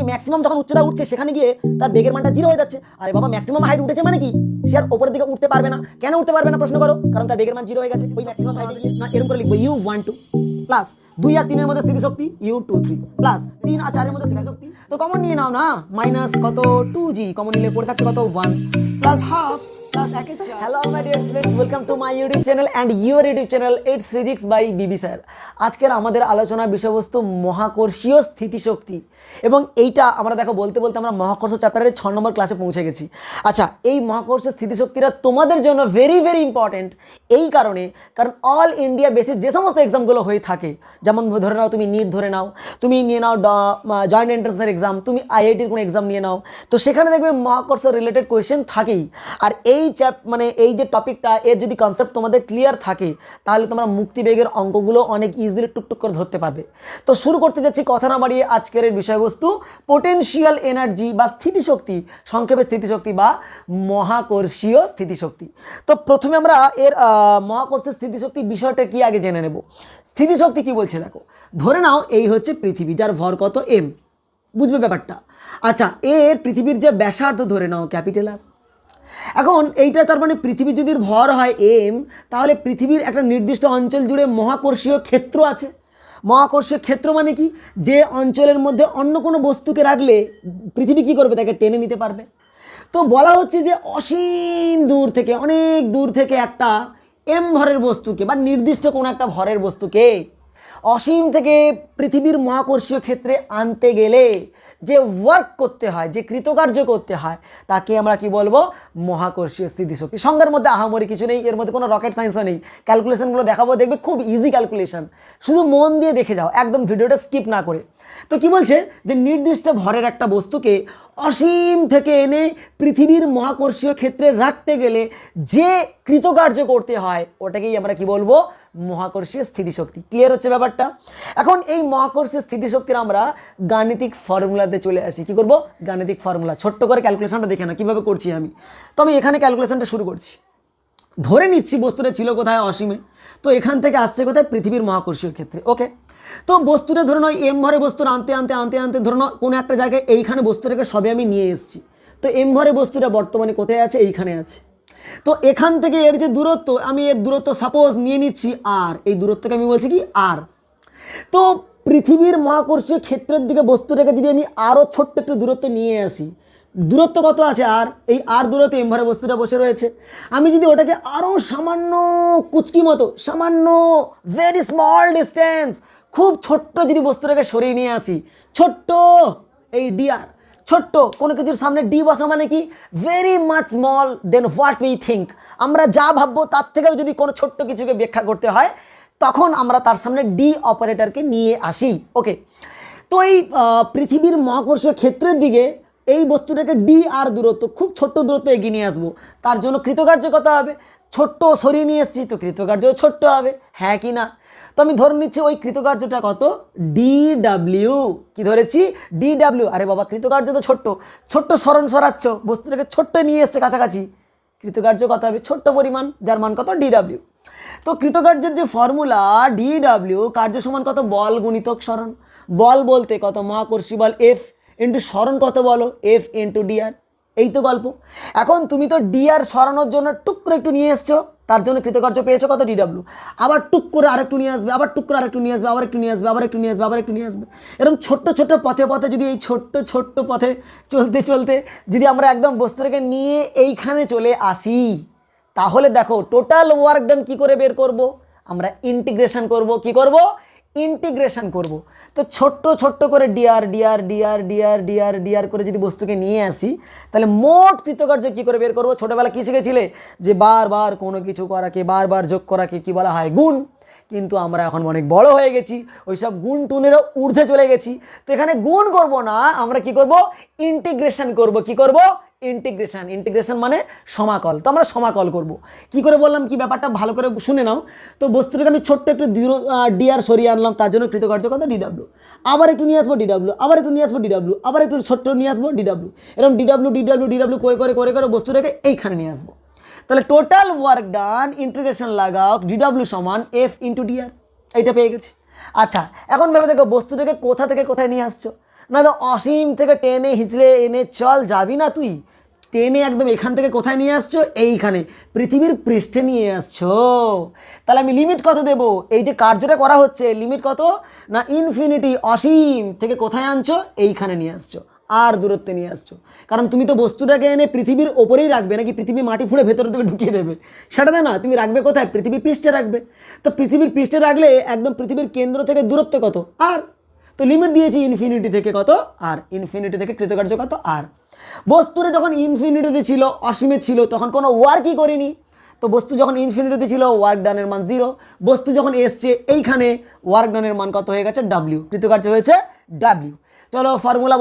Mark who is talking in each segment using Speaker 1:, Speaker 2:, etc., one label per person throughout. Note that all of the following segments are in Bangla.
Speaker 1: কি ম্যাক্সিমাম যখন উচ্চতা উঠছে সেখানে গিয়ে তার বেগের মানটা 0 হয়ে যাচ্ছে। আরে বাবা ম্যাক্সিমাম হাইট উঠেছে মানে কি সে আর উপরের দিকে উঠতে পারবে না। কেন উঠতে পারবে না প্রশ্ন করো, কারণ তার বেগের মান 0 হয়ে গেছে। ওই ম্যাক্সিমাম হাইটে না এরকম করে লিখবো u1 2 প্লাস 2 আর 3 এর মধ্যে স্থিতিশক্তি u2 3 প্লাস 3 আর 4 এর মধ্যে স্থিতিশক্তি। তো কমন নিয়ে নাও না, মাইনাস কত 2g কমন নিলে পড়ে থাকছে কত 1 plus half plus 1 4। Hello my dear students, welcome to my YouTube channel and your YouTube channel it's physics by BB sir. আজকের আমাদের আলোচনার বিষয়বস্তু মহাকর্ষীয় স্থিতিশক্তি, এবং এইটা আমরা দেখো বলতে বলতে আমরা মহাকর্ষ চ্যাপ্টারের 6 নম্বর ক্লাসে পৌঁছে গেছি। আচ্ছা, এই মহাকর্ষ স্থিতিশক্তিটা তোমাদের জন্য ভেরি ভেরি ইম্পর্টেন্ট এই কারণে, কারণ অল ইন্ডিয়া বেসিস যে সমস্ত এক্সামগুলো হয়ে থাকে, যেমন ধরে নাও তুমি নিট ধরে নাও, তুমি নিয়ে নাও জয়েন্ট এন্ট্রান্সের এক্সাম, তুমি আইআইটির কোনো এক্সাম নিয়ে নাও, তো সেখানে দেখবে মহাকর্ষ রিলেটেড কোয়েশ্চেন থাকেই। আর এই এই যে টপিকটা এর যদি কনসেপ্ট তোমাদের ক্লিয়ার থাকে তাহলে তোমরা মুক্তিবেগের অঙ্কগুলো অনেক ইজিলি টুকটুক করে ধরতে পারবে। তো শুরু করতে যাচ্ছি কথা না বাড়িয়ে আজকের এই বিষয়বস্তু পোটেনশিয়াল এনার্জি বা স্থিতিশক্তি, সংক্ষেপে স্থিতিশক্তি বা মহাকর্ষীয় স্থিতিশক্তি। তো প্রথমে আমরা এর মহাকর্ষীয় স্থিতিশক্তি বিষয়টা কি আগে জেনে নেব। স্থিতিশক্তি কি বলছে দেখো, ধরে নাও এই হচ্ছে পৃথিবী, যার ভর কত m, বুঝবে ব্যাপারটা। আচ্ছা, এর পৃথিবীর যে ব্যাসার্ধ ধরে নাও ক্যাপিটাল আর। এখন এইটা তার মানে পৃথিবী যদি ভর হয় m, তাহলে পৃথিবীর একটা নির্দিষ্ট অঞ্চল জুড়ে মহাকর্ষীয় ক্ষেত্র আছে। মহাকর্ষীয় ক্ষেত্র মানে কি, যে অঞ্চলের মধ্যে অন্য কোনো বস্তুকে রাখলে পৃথিবী কি করবে, তাকে টেনে নিতে পারবে। তো বলা হচ্ছে যে অসীম দূর থেকে, অনেক দূর থেকে একটা m ভরের বস্তুকে বা নির্দিষ্ট কোনো একটা ভরের বস্তুকে অসীম থেকে পৃথিবীর মহাকর্ষীয় ক্ষেত্রে আনতে গেলে যে ওয়ার্ক করতে হয়, যে কৃতকার্য করতে হয়, তাকে আমরা কি বলবো, মহাকর্ষীয় স্থিতিশক্তি। সংজ্ঞার মধ্যে আহামরি কিছু নেই, এর মধ্যে কোনো রকেট সায়েন্সও নেই। ক্যালকুলেশনগুলো দেখাবো, দেখবে খুব ইজি ক্যালকুলেশন, শুধু মন দিয়ে দেখে যাও, একদম ভিডিওটা স্কিপ না করে। তো কি বলছে, যে নির্দিষ্ট ভরের একটা বস্তুকে অসীম থেকে এনে পৃথিবীর মহাকর্ষীয় ক্ষেত্রে রাখতে গেলে যে কৃতকার্য করতে হয় ওটাকেই আমরা কি বলবো, মহাকর্ষীয় স্থিতিশক্তি। ক্লিয়ার হচ্ছে ব্যাপারটা? এখন এই মহাকর্ষীয় স্থিতিশক্তির আমরা গাণিতিক ফর্মুলাতে চলে আসি। কি করব, গাণিতিক ফর্মুলা। ছোট্ট করে ক্যালকুলেশনটা দেখে না কিভাবে করছি আমি। তো আমি এখানে ক্যালকুলেশনটা শুরু করছি। ধরে নিচ্ছি বস্তুটা ছিল কোথায়, অসীমে, তো এখান থেকে আসছে কোথায়, পৃথিবীর মহাকর্ষীয় ক্ষেত্রে। ওকে, তো বস্তুটা ধরে নাও এম ভরে বস্তুর আনতে আনতে আনতে আনতে ধরে নাও কোনো একটা জায়গায় এইখানে বস্তুটাকে সবে আমি নিয়ে এসেছি। তো এম ভরে বস্তুটা বর্তমানে কোথায় আছে, এইখানে আছে। তো এখান থেকে এর যে দূরত্ব, আমি এর দূরত্ব সাপোজ নিয়ে নিচ্ছি আর, এই দূরত্বকে আমি বলছি কি আর। তো পৃথিবীর মহাকর্ষীয় ক্ষেত্রের দিকে বস্তুটাকে যদি আমি আরও ছোট্ট একটু দূরত্ব নিয়ে আসি, দূরত্ব কত আছে আর, এই আর দূরত্বে এম ভরে বস্তুটা বসে রয়েছে। আমি যদি ওটাকে আরও সামান্য কুচকি মতো, সামান্য ভেরি স্মল ডিস্টেন্স, খুব ছোট্ট যদি বস্তুটাকে সরিয়ে নিয়ে আসি, ছোট্ট এই ডিআর, ছোট্ট কোনো কিছুর সামনে ডি বসা মানে কি, very much small then what we think. আমরা যা ভাববো তার থেকেও যদি কোনো ছোট্ট কিছুকে ব্যাখ্যা করতে হয় তখন আমরা তার সামনে ডি অপারেটরকে নিয়ে আসি। ওকে, তো এই পৃথিবীর মহাকর্ষীয় ক্ষেত্রের দিকে এই বস্তুটাকে ডি আর দূরত্ব, খুব ছোট্ট দূরত্ব এগিয়ে নিয়ে আসবো। তার জন্য কৃতকার্য কত হবে, ছোট্ট সরিয়ে নিয়ে এসেছি তো কৃতকার্য ছোট্ট হবে, হ্যাঁ কি না? তো আমি ধরে নিচ্ছি ওই কৃতকার্যটা কত, DW। কি ধরেছি, DW। আরে বাবা কৃতকার্য তো ছোট্ট, ছোট্ট সরণ সরাচ্ছ, বস্তুটাকে ছোট্ট নিয়ে এসছে কাছাকাছি, কৃতকার্য কত হবে, ছোট্ট পরিমাণ, যার মান কত, DW। তো কৃতকার্যের যে ফর্মুলা DW, কার্য সমান কত, বল গুণিতক সরণ। বল বলতে কত, মহাকর্ষী বল F ইন্টু সরণ কত বলো, F ইন্টু ডিআর। এই তো গল্প। এখন তুমি তো ডিআর সরানোর জন্য টুক করে একটু নিয়ে এসছো, তার জন্য কৃতকার্য পেয়েছো কত, DW। আবার টুক করে আরেকটু নিয়ে আসবে, আবার টুক করে আরেকটু নিয়ে আসবে, আবার একটু নিয়ে আসবে, আবার একটু নিয়ে আসবে, আবার একটু নিয়ে আসবে। এরকম ছোট্ট ছোট্ট পথে পথে যদি এই ছোট্ট ছোট্ট পথে চলতে চলতে যদি আমরা একদম বস্তুটাকে নিয়ে এইখানে চলে আসি, তাহলে দেখো টোটাল ওয়ার্ক ডান কী করে বের করব, আমরা ইন্টিগ্রেশন করব। কি করব, ইন্টিগ্রেশন করব। তো ছোট্ট ছোট্ট করে d r d r d r d r d r d r করে যদি বস্তুকে নিয়ে আসি, তাহলে মোট কৃতকার্য কী করে বের করব। ছোটোবেলা কী শিখেছিলে, যে বারবার কোনো কিছু করাকে, বারবার যোগ করাকে কি বলা হয়, গুণ। কিন্তু আমরা এখন অনেক বড় হয়ে গেছি, ওই সব গুণ টুনেরও ঊর্ধ্বে চলে গেছি। তো এখানে গুণ করব না, আমরা কি করব, ইন্টিগ্রেশন করব। কি করব, ইন্টিগ্রেশন। ইন্টিগ্রেশন মানে সমাকল। তো আমরা সমাকল করব। কি করে বললাম, কি ব্যাপারটা ভালো করে শুনে নাও। তো বস্তুটাকে আমি ছোট্ট একটু ডিআর সরিয়ে আনলাম, তার জন্য কৃতকার্য কত, DW। আবার একটু নিয়ে আসবো DW, আবার একটু নিয়ে আসবো DW, আবার একটু ছোট্ট নিয়ে আসবো DW। এরকম DW DW DW করে করে করে করে বস্তুটাকে এইখানে নিয়ে আসবো। তাহলে টোটাল ওয়ার্ক ডান, ইন্টিগ্রেশন লাগাও, DW সমান F ইন্টু ডিআর। এইটা পেয়ে গেছি। আচ্ছা, এখন ভেবে দেখো বস্তুটাকে কোথা থেকে কোথায় নিয়ে আসছো। না তো অসীম থেকে টেনে হিঁচড়ে এনে চল যাবি না তুই, টেনে একদম এখান থেকে কোথায় নিয়ে আসছো, এইখানে পৃথিবীর পৃষ্ঠে নিয়ে আসছো। তাহলে আমি লিমিট কত দেব, এই যে কার্যটা করা হচ্ছে লিমিট কত না ইনফিনিটি, অসীম থেকে কোথায় আনছো, এইখানে নিয়ে আসছো, আর দূরত্বে নিয়ে আসছো। কারণ তুমি তো বস্তুটাকে এনে পৃথিবীর ওপরেই রাখবে নাকি পৃথিবী মাটি ফুঁড়ে ভেতরে থেকে ঢুকিয়ে দেবে, সেটাতে না, তুমি রাখবে কোথায়, পৃথিবীর পৃষ্ঠে রাখবে। তো পৃথিবীর পৃষ্ঠে রাখলে একদম পৃথিবীর কেন্দ্র থেকে দূরত্ব কত, আর। তো লিমিট দিয়েছি ইনফিনিটি থেকে কত, আর ইনফিনিটি থেকে কৃতকার্য কত, আর। বস্তুটা যখন ইনফিনিটিতে ছিল, অসীমে ছিল, তখন কোনো ওয়ার্কই করিনি। তো বস্তু যখন ইনফিনিটিতে ছিল ওয়ার্ক ডানের মান 0, বস্তু যখন এসছে এইখানে ওয়ার্ক ডানের মান কত হয়ে গেছে, ডাব্লিউ, কৃতকার্য হয়েছে ডাব্লিউ। চলো ফর্মুলা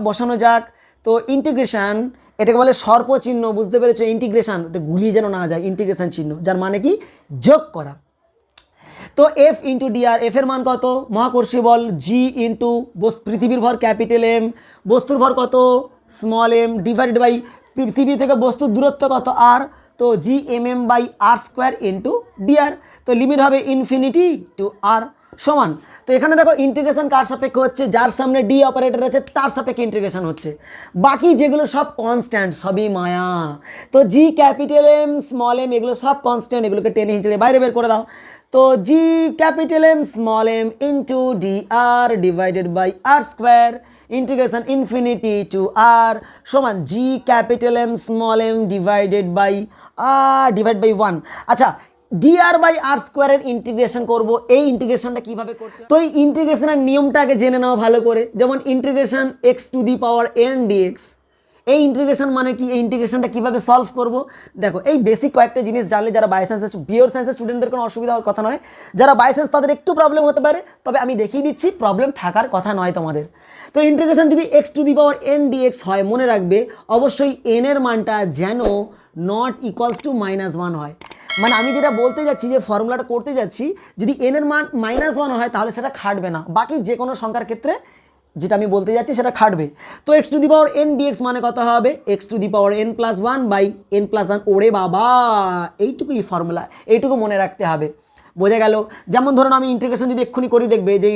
Speaker 1: বসানো যাক। তো ইন্টিগ্রেশন, এটাকে বলে সর্প চিহ্ন, বুঝতে পেরেছো, ইন্টিগ্রেশন, এটা গুলিয়ে যেন না যায়, ইন্টিগ্রেশন চিহ্ন যার মানে কি যোগ করা। তো এফ ইন্টু ডিআর, এফ এর মান কত, মহাকর্ষী বল, জি ইন্টু পৃথিবীর ভর ক্যাপিটাল এম, বস্তুর ভর কত স্মল এম, ডিভাইডেড বাই পৃথিবী থেকে বস্তুর দূরত্ব কত আর, তো G M M by R square into d r. তো লিমিট হবে ইনফিনিটি টু আর সমান। তো এখানে দেখো ইন্টিগ্রেশন কার সাপেক্ষে হচ্ছে, যার সামনে ডি অপারেটর আছে তার সাপেক্ষে ইন্টিগ্রেশন হচ্ছে, বাকি যেগুলো সব কনস্ট্যান্ট, সবই মায়া। তো G capital M small m এগুলো সব কনস্ট্যান্ট, এগুলোকে টেনে হিঁচড়ে বাইরে বের করে দাও। তো G capital M small M into D R divided by R square integration infinity to আর সমান G capital M small M divide by 1। আচ্ছা, ডিআর বাই আর স্কোয়ারের ইন্টিগ্রেশন করব, এই ইন্টিগ্রেশনটা কিভাবে করতে হয়? তো এই ইন্টিগ্রেশনের নিয়মটা আগে জেনে নাও ভালো করে। যেমন integration x to the power n d x, এই ইন্টিগ্রেশন মানে কি, এই ইন্টিগ্রেশনটা কীভাবে সলভ করব, দেখো এই বেসিক কয়েকটা জিনিস জানলে যারা বায়োসায়েন্সের পিওর সায়েন্সের স্টুডেন্টদের কোনো অসুবিধা হওয়ার কথা নয়, যারা বায়োসায়েন্স তাদের একটু প্রবলেম হতে পারে, তবে আমি দেখিয়ে দিচ্ছি প্রবলেম থাকার কথা নয় তোমাদের। তো ইন্টিগ্রেশন যদি x to the power n d x হয়, মনে রাখবে অবশ্যই এন এর মানটা যেন নট ইকুয়ালস টু -1 হয়। মানে আমি যেটা বলতে যাচ্ছি, যে ফর্মুলাটা করতে যাচ্ছি, যদি এন এর মান -1 হয় তাহলে সেটা খাটবে না, বাকি যে কোনো সংখ্যার ক্ষেত্রে যেটা আমি বলতে যাচ্ছি সেটা খাটবে। তো x to the power n d x মানে কত হবে, x to the power n plus 1 by n plus 1। ওরে বাবা, এইটুকুই ফর্মুলা, এইটুকু মনে রাখতে হবে, বোঝা গেল। যেমন ধরুন আমি ইন্টিগ্রেশন যদি এক্ষুনি করি, দেখবে যে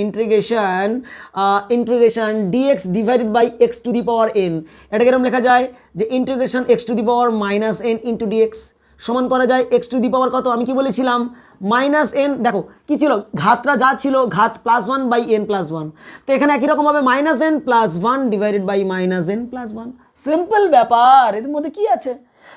Speaker 1: integration d x divided by x to the power n, এটা কিরকম লেখা যায়, যে integration x to the power -n into d x সমান করা যায় এক্স টু দি পাওয়ার কত, আমি কি বলেছিলাম -n, দেখো কি ছিল, ঘাতটা যা ছিল ঘাত +1 বাই n প্লাস 1, তো এখানে একই রকম হবে -n plus 1 divided by -n plus 1। Simple ব্যাপার, এদের মধ্যে কি আছে,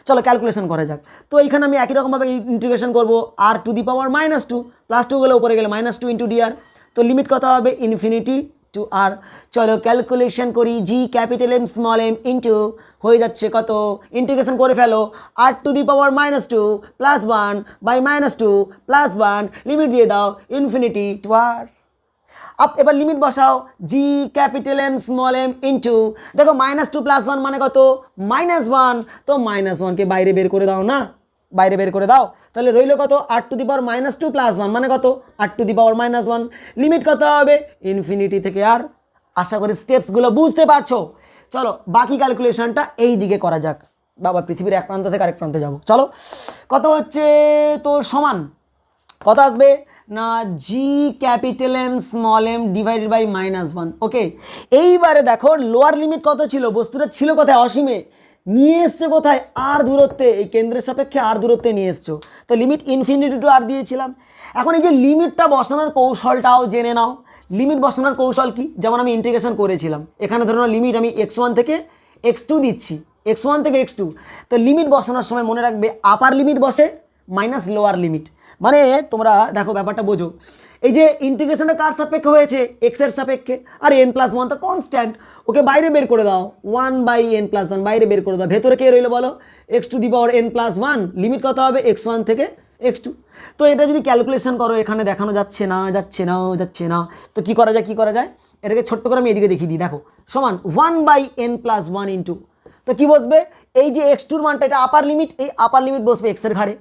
Speaker 1: চলো ক্যালকুলেশন করা যাক। তো এইখানে আমি একই রকমভাবে ইন্টিগ্রেশন করবো, আর টু দি পাওয়ার -2, +2 গেলে উপরে গেলে -2 ইন্টু ডিআর। তো লিমিট কত হবে ইনফিনিটি টু আর। চলো ক্যালকুলেশন করি, G capital M small M into হয়ে যাচ্ছে কত, ইন্টিগ্রেশন করে ফেলো, R to the power -2 plus 1 by -2 plus 1, limit দিয়ে দাও ইনফিনিটি টু আর। এবার লিমিট বসাও, G capital M small M into, দেখো -2 প্লাস 1 মানে কত -1, তো -1কে বাইরে বের করে দাও না, বাইরে বের করে দাও, তাহলে রইল কত, আর টু দি পাওয়ার -2 প্লাস 1 মানে কত, আর টু দি পাওয়ার -1। লিমিট কত হবে ইনফিনিটি থেকে আর। আশা করি স্টেপসগুলো বুঝতে পারছো। চলো বাকি ক্যালকুলেশনটা এই দিকে করা যাক, বাবা পৃথিবীর এক প্রান্ত থেকে আরেক প্রান্তে যাবো। চলো কত হচ্ছে, তো সমান কত আসবে না G capital M small M divided by -1। Okay, এইবারে দেখো লোয়ার লিমিট কত ছিল, বস্তুটা ছিল কোথায়, অসীমে, নিয়ে এসছে কোথায়, আর দূরত্বে, এই কেন্দ্রের সাপেক্ষে আর দূরত্বে নিয়ে এসছো। তো লিমিট ইনফিনিটি টু আর দিয়েছিলাম। এখন এই যে লিমিটটা বসানোর কৌশলটাও জেনে নাও। লিমিট বসানোর কৌশল কি, যেমন আমি ইন্টিগ্রেশন করেছিলাম, এখানে ধরুন লিমিট আমি x1 থেকে x2 দিচ্ছি, x1 থেকে x2। তো লিমিট বসানোর সময় মনে রাখবে আপার লিমিট বসে মাইনাস লোয়ার লিমিট, মানে তোমরা দেখো ব্যাপারটা বোঝো, এই যে ইন্টিগ্রেশনটা কার সাপেক্ষে হয়েছে, এক্স এর সাপেক্ষে, আর n+1 তো কনস্ট্যান্ট, ওকে বাইরে বের করে দাও, 1 বাই n+1 বাইরে বের করে দাও, ভেতরে কে রইলো বলো, x to the power n+1, limit কত হবে x1 থেকে x2। তো এটা যদি ক্যালকুলেশন করো, এখানে দেখানো যাচ্ছে না, তো কি করা যায়, এটাকে ছোট্ট করে আমি এদিকে দেখিয়ে দিই, দেখো সমান 1 বাই n+1 ইন্টু, তো কি বসবে, এই যে x2 মানটা এটা আপার লিমিট, এই আপার লিমিট বসবে x এর ঘাড়ে,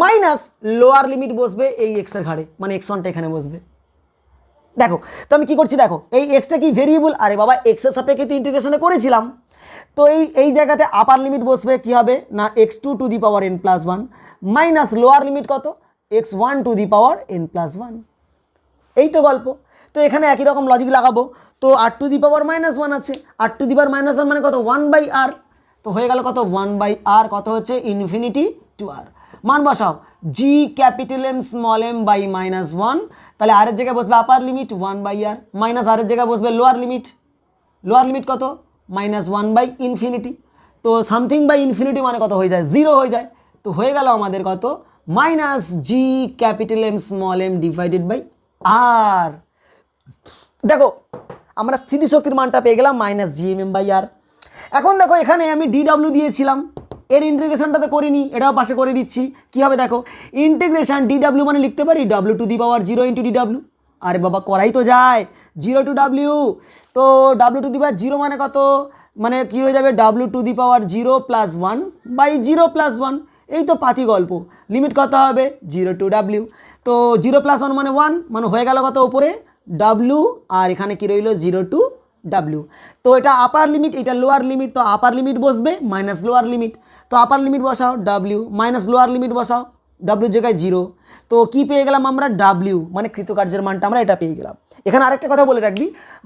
Speaker 1: মাইনাস লোয়ার লিমিট বসবে এই x এর ঘাড়ে, মানে x1টা এখানে বসবে। দেখো তো আমি কি করছি, দেখো এই এক্সটা কি ভেরিয়েবল, আরে বাবা এক্স এর সাপেক্ষে তো ইন্টিগ্রেশনে করেছিলাম, তো এই জায়গাতে আপার লিমিট বসবে কি হবে না x2 two the power n+1 minus lower limit কত x1 two the power n+1, এই তো গল্প। তো এখানে একই রকম লজিক লাগাবো। তো R to the power minus one আছে, R to the power minus one মানে কত, 1/r। তো হয়ে গেল কত, 1/r, কত হচ্ছে ইনফিনিটি টু আর। মান বসাও, G capital M small M by minus one, তাহলে আর এর জায়গায় বসবে আপার লিমিট 1/r, মাইনাস আর এর জায়গায় বসবে লোয়ার লিমিট। লোয়ার লিমিট কত, -1/ইনফিনিটি। তো সামথিং বাই ইনফিনিটি মানে কত হয়ে যায়, 0 হয়ে যায়। তো হয়ে গেল আমাদের কত, minus G capital M small M divided by R. দেখো আমরা স্থিতিশক্তির মানটা পেয়ে গেলাম -gmm/r। এখন দেখো এখানে আমি ডিডব্লিউ দিয়েছিলাম, এর ইন্টিগ্রেশনটা তো করিনি, এটাও পাশে করে দিচ্ছি। কী হবে দেখো, ইন্টিগ্রেশন ডিডব্লিউ মানে লিখতে পারি w⁴ ইন্টু ডিডব্লিউ। আরে বাবা করাই তো যায়, 0 টু ডাব্লিউ। তো w⁴ মানে কত, মানে কী হয়ে যাবে, w⁴ 0+1/0+1। এই তো পাতি গল্প। লিমিট কত হবে, 0 টু ডাব্লিউ। তো 0+1 মানে 1, মানে হয়ে গেল কত ওপরে ডাব্লিউ, আর এখানে কি রইল 0 টু ডাব্লিউ। তো এটা আপার লিমিট, এটা লোয়ার লিমিট, তো আপার লিমিট বসবে মাইনাস লোয়ার লিমিট। তো আপার লিমিট বসাও ডাব্লিউ, মাইনাস লোয়ার লিমিট বসাও, ডাব্লিউর জায়গায় 0। তো কি পেয়ে গেলাম আমরা, ডাব্লিউ মানে কৃতকার্যের মানটা আমরা এটা পেয়ে গেলাম। এখানে আরেকটা কথা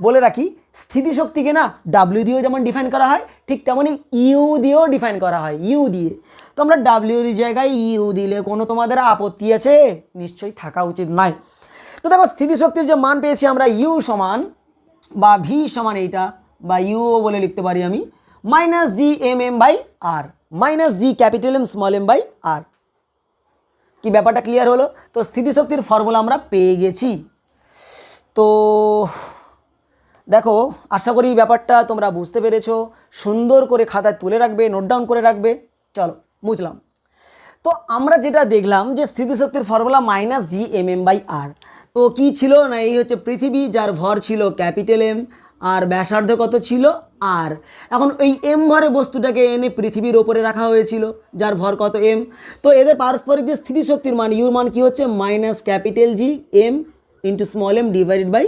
Speaker 1: বলে রাখি, স্থিতিশক্তিকে না ডাব্লিউ দিয়েও যেমন ডিফাইন করা হয়, ঠিক তেমনই ইউ দিয়েও ডিফাইন করা হয়, ইউ দিয়ে। তো আমরা ডাব্লিউর জায়গায় ইউ দিলে কোনো তোমাদের আপত্তি আছে, নিশ্চয়ই থাকা উচিত নয়। তো দেখো স্থিতিশক্তির যে মান পেয়েছি আমরা, ইউ সমান বা ভি সমান এইটা, বা ইউ বলে লিখতে পারি আমি, -gmm/r, -g capital M small M by R. কি ব্যাপারটা ক্লিয়ার হলো? তো স্থিতিশক্তির ফর্মুলা আমরা পেয়ে গেছি। তো দেখো আশা করি ব্যাপারটা তোমরা বুঝতে পেরেছো, সুন্দর করে খাতায় তুলে রাখবে, নোট ডাউন করে রাখবে। চলো বুঝলাম। তো আমরা যেটা দেখলাম যে স্থিতিশক্তির ফর্মুলা -gmm/r। তো কি ছিল না, এই হচ্ছে পৃথিবী, যার ভর ছিল ক্যাপিটাল এম, আর ব্যাসার্ধ কত ছিল আর। এখন এই এম ভরে বস্তুটাকে এনে পৃথিবীর ওপরে রাখা হয়েছিল, যার ভর কত এম। তো এদের পারস্পরিক যে স্থিতিশক্তির মান, ইউর মান কি হচ্ছে, -G m into small M divided by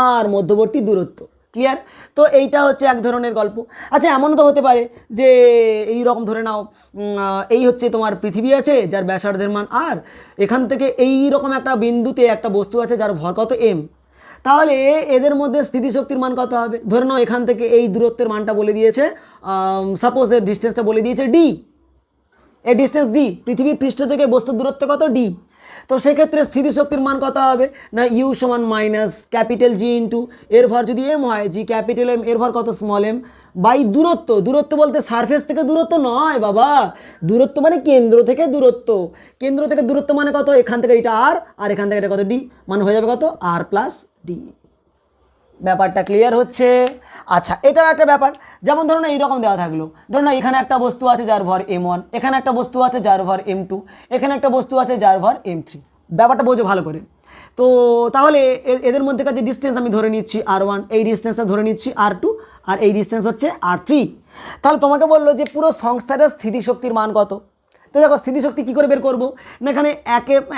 Speaker 1: R, মধ্যবর্তী দূরত্ব। ক্লিয়ার? তো এইটা হচ্ছে এক ধরনের গল্প। আচ্ছা এমনও তো হতে পারে যে এই রকম ধরে নাও, এই হচ্ছে তোমার পৃথিবী আছে, যার ব্যাসার্ধের মান আর, এখান থেকে এই রকম একটা বিন্দুতে একটা বস্তু আছে যার ভর কত এম। তাহলে এদের মধ্যে স্থিতিশক্তির মান কত হবে, ধরে নাও এখান থেকে এই দূরত্বের মানটা বলে দিয়েছে, সাপোজ এর ডিস্টেন্সটা বলে দিয়েছে ডি, এই ডিস্টেন্স ডি, পৃথিবীর পৃষ্ঠ থেকে বস্তুর দূরত্ব কত ডি। তো সেক্ষেত্রে স্থিতিশক্তির মান কত হবে না, ইউ সমান -G ইন্টু এর ভর যদি এম হয়, জি ক্যাপিটাল এম, এর ভর কত স্মল এম, বাই দূরত্ব। দূরত্ব বলতে সারফেস থেকে দূরত্ব নয় বাবা, দূরত্ব মানে কেন্দ্র থেকে দূরত্ব। কেন্দ্র থেকে দূরত্ব মানে কত, এখান থেকে এটা আর এখান থেকে এটা কত ডি, মানে হয়ে যাবে কত r+d। ব্যাপারটা ক্লিয়ার হচ্ছে? আচ্ছা এটাও একটা ব্যাপার। যেমন ধরো না এইরকম দেওয়া থাকলো, ধরো না এখানে একটা বস্তু আছে যার ভর m1, এখানে একটা বস্তু আছে যার ভর m2, এখানে একটা বস্তু আছে যার ভর m3। ব্যাপারটা বোঝো ভালো করে। তো তাহলে এদের মধ্যেকার যে ডিস্টেন্স আমি ধরে নিচ্ছি r1, এই ডিস্টেন্সটা ধরে নিচ্ছি r2, আর এই ডিস্টেন্স হচ্ছে r3। তাহলে তোমাকে বললো যে পুরো সংস্থাটার স্থিতিশক্তির মান কত। তো দেখো স্থিতিশক্তি কী করে বের করবো না, এখানে